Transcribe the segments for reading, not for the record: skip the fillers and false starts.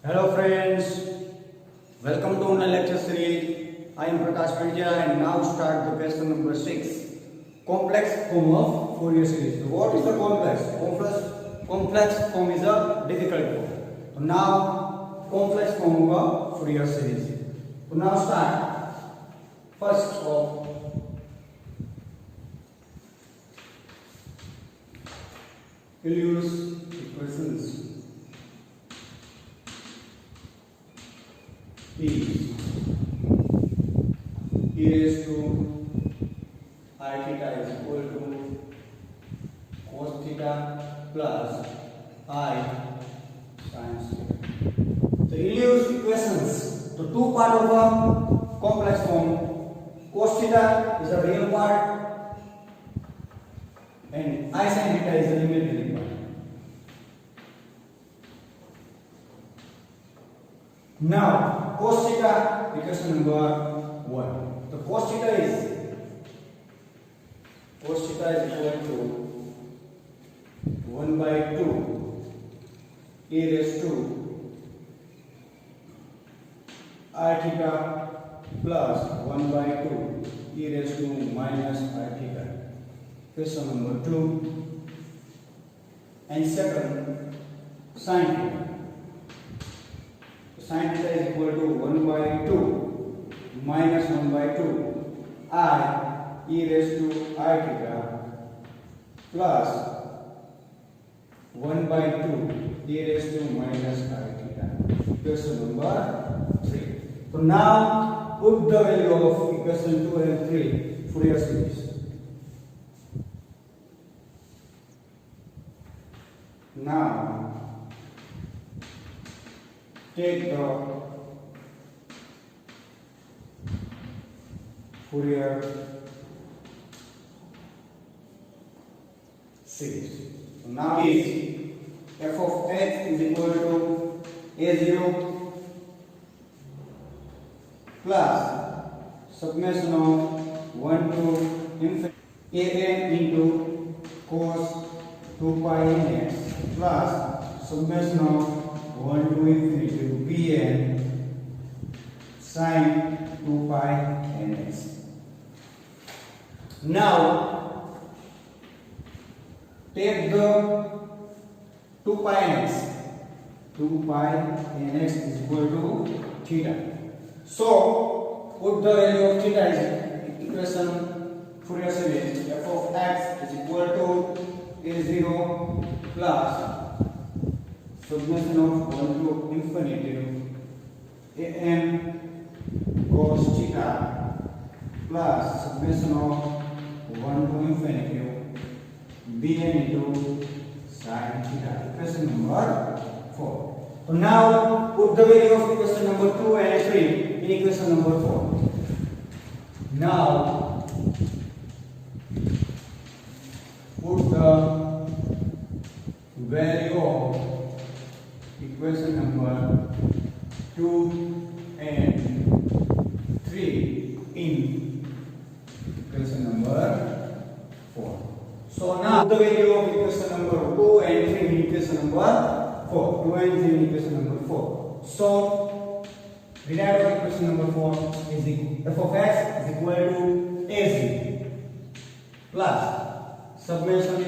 Hello friends, welcome to my lecture series. I am Prakash Pandya and now start the question number 6. Complex form of Fourier series. So what is the complex? Complex form is a difficult form. So now complex form of Fourier series. So now start. First of use equations. Is e raised to I theta is equal to cos theta plus I sin theta. So use equations. So two part of a complex form. Cos theta is a real part and I sin theta is the imaginary part. Now cos theta, equation number 1. The cos theta is equal to 1 by 2 e raised to I theta plus 1 by 2 e raised to minus I theta. Equation number 2. And second, sin theta. Sin theta is equal to 1 by 2 minus 1 by 2 I e raised to I theta plus 1 by 2 e raised to minus I theta. Equation number 3. So now put the value of equation 2 and 3 Fourier series. Now take the Fourier series. So now is f of x is equal to a0 plus summation of 1 to infinity an into cos 2 pi nx plus summation of 1 to infinity to bn sin 2 pi nx. Now take the 2 pi nx. 2 pi nx is equal to theta. So put the value of theta is equation Fourier series. F of x is equal to a0 plus summation of 1 to infinity an cos theta plus summation of 1 to infinity bn into sin theta. Equation number 4. So now put the value of equation number 2 and 3 in equation number 4. Now put the value of equation number 2 and 3 in equation number 4. So now the value of equation number 2 and 3 in equation number 4. 2 and 3 in equation number 4. So derive of equation number 4 is f of x is equal to a0 plus summation.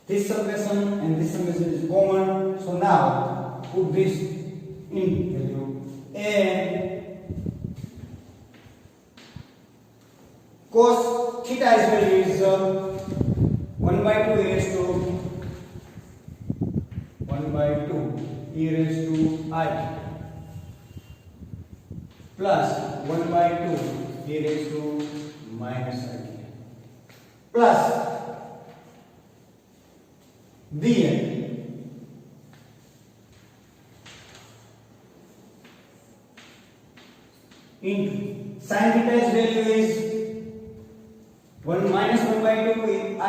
This summation and this summation is common. So now put this in value and cos theta's value is 1 by 2 e raised to 1 by 2 e raised to I theta plus 1 by 2 e raised to minus I theta plus bn into sin theta's value is 1 minus 1 by 2 is I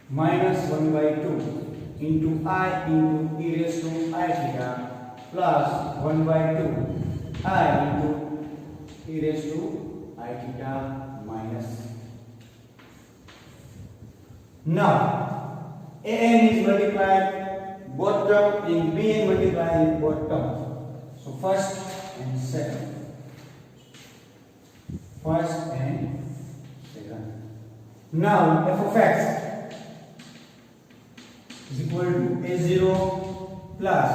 minus 1 by 2 into I into e raised to I theta plus 1 by 2 I into e raised to I theta minus. Now an is multiplied both term and bn multiplied in both term. So first and second. First and second. Now f of x is equal to a0 plus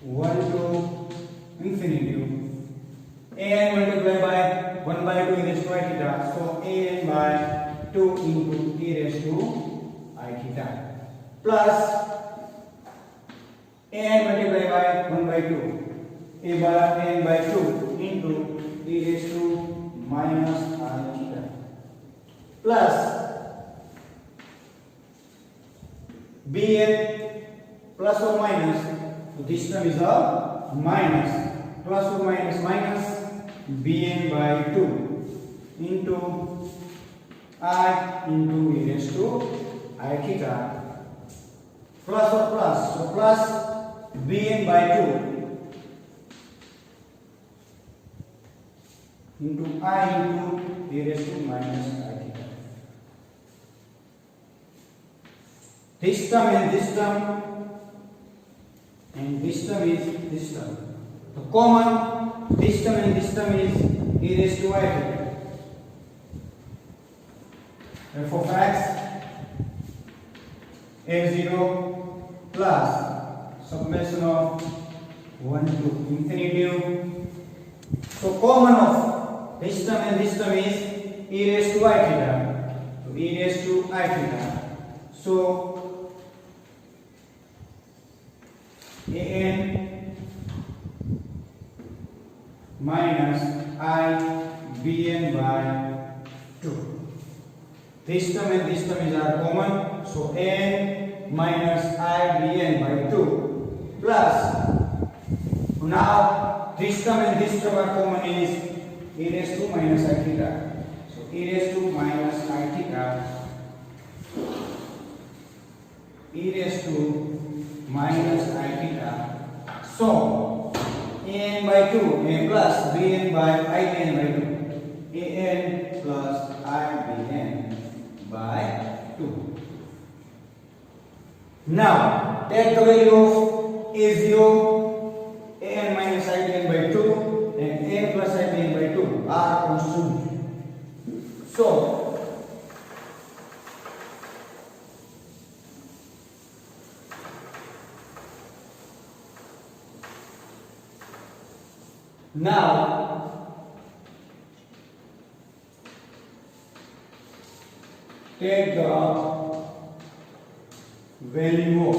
1 to infinity an multiplied by 1 by 2 e raised to I theta. So an by 2 into e raised to I theta plus an multiplied by 1 by 2 a by n by 2 into e raised to minus I theta plus bn plus or minus. So this term is a minus, plus or minus minus bn by 2 into I into e raised to I theta plus or plus. So plus bn by 2 into I into e raised to minus I theta. This term and this term and this term is this term. The common this term and this term is e raised to I theta. F of x a0 plus summation of 1 to infinity. So common of this term and this term is e raised to I theta. So e raised to I theta. So an minus I bn by 2. This term and this term is are common. So n minus I bn by 2 plus now this term and this term are common is e raised to minus I theta. So e raised to minus I theta, e raised to minus I theta. So an by 2 and plus bn by I bn by 2. An plus I bn by 2. Now take the value of a0, an minus I bn by 2 and an plus I bn by 2 are constant. So now take the value of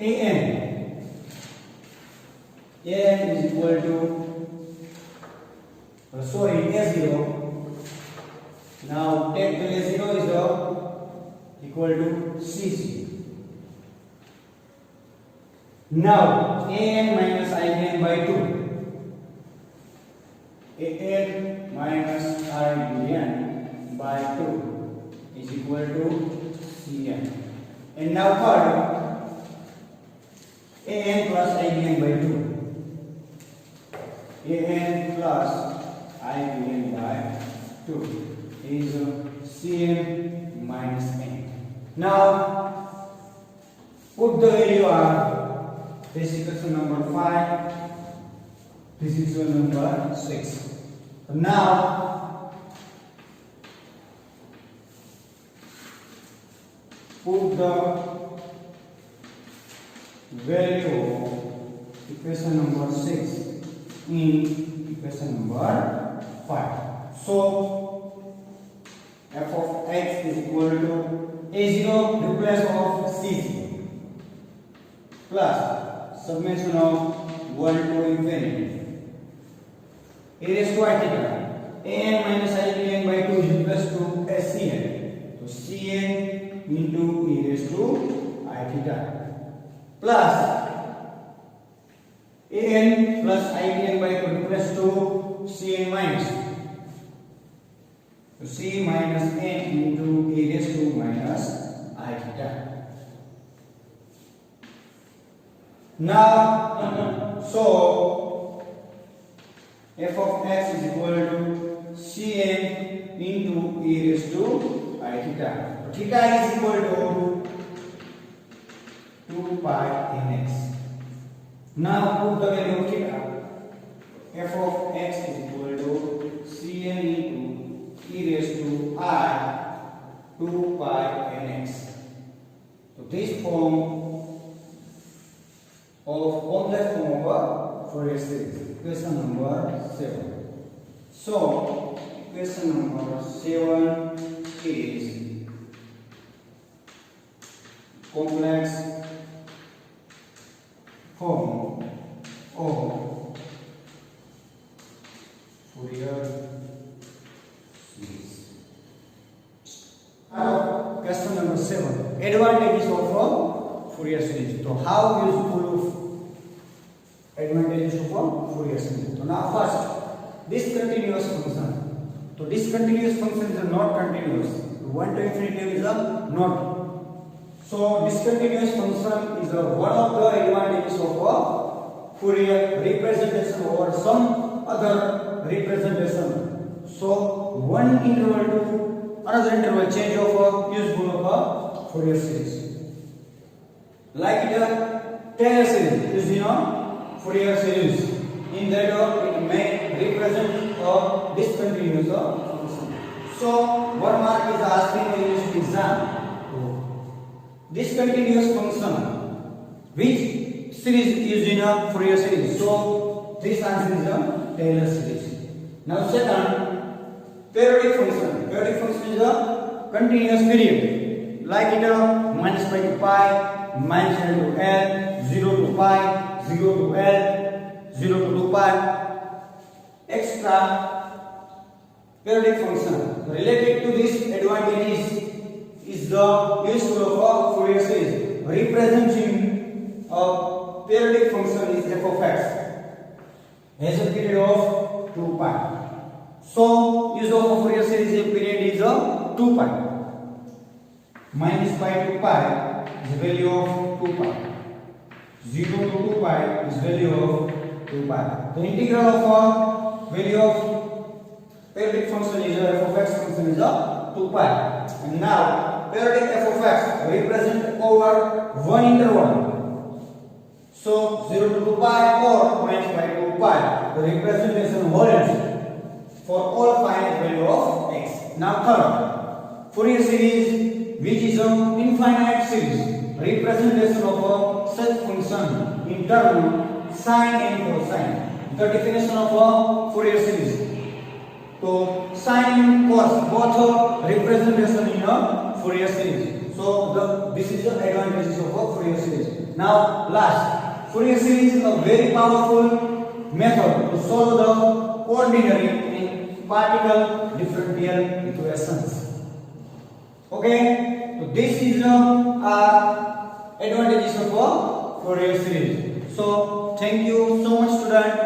an is equal to a0. Now take the a0 is equal to cc. Now an minus I bn by 2, an minus I bn by 2 is equal to cn. And now third, an plus I bn by 2, an plus I bn by 2 is cn minus n. Now put the value are this is equation number 5, this is equation number 6. Now put the value of equation number 6 in equation number 5. So f of x is equal to a0 replace of cc plus summation of 1 to infinity e raised to I theta. An minus I bn by 2 is equals to cn. So cn into e raised to I theta plus an plus I bn by 2 equals to cn minus. So c minus n into e raised to minus I theta. Now, so f of x is equal to cn into e raised to I theta. So theta is equal to 2 pi nx. Now put the value of theta. F of x is equal to Cn into e raised to I 2 pi nx. So this form of complex form of a Fourier series. Equation number 7. So equation number 7 is complex form of Fourier series. Now, question number 7. Advantages of Fourier series. So, how useful advantages of Fourier series? So, now first, discontinuous function. So, discontinuous function is not continuous. 1 to infinity is a not. So, discontinuous function is one of the advantages of Fourier representation over some other representation. So, one interval to another interval change of useful of Fourier series. Like the Taylor series is Fourier series. In that it may represent a discontinuous function. So, 1 mark is asking in this exam. Discontinuous function, which series is in a Fourier series? So this answer is a Taylor series. Now second, periodic function. Periodic function is a continuous period, like it minus pi to pi, minus L to L, 0 to pi, 0 to L, 0 to 2 pi, extra periodic function. Related to this advantages is the useful of Fourier series. Representing a periodic function is f of x has a period of 2 pi. So, use of Fourier series period is 2 pi. Minus pi to pi is value of 2 pi. 0 to 2 pi is value of 2 pi. The integral of value of periodic function is f of x function is 2 pi. And now, periodic f of x represent over one interval. So 0 to 2 pi or minus pi to pi, the representation holds for all finite value of x. Now third, Fourier series, which is an infinite series, representation of such function in term sine and cosine. The definition of a Fourier series. So sine and cos both representation in a Fourier series. So this is the advantages of a Fourier series. Now last, Fourier series is a very powerful method to solve the ordinary and particle differential equations. Okay, so this is advantages of a Fourier series. So thank you so much, student.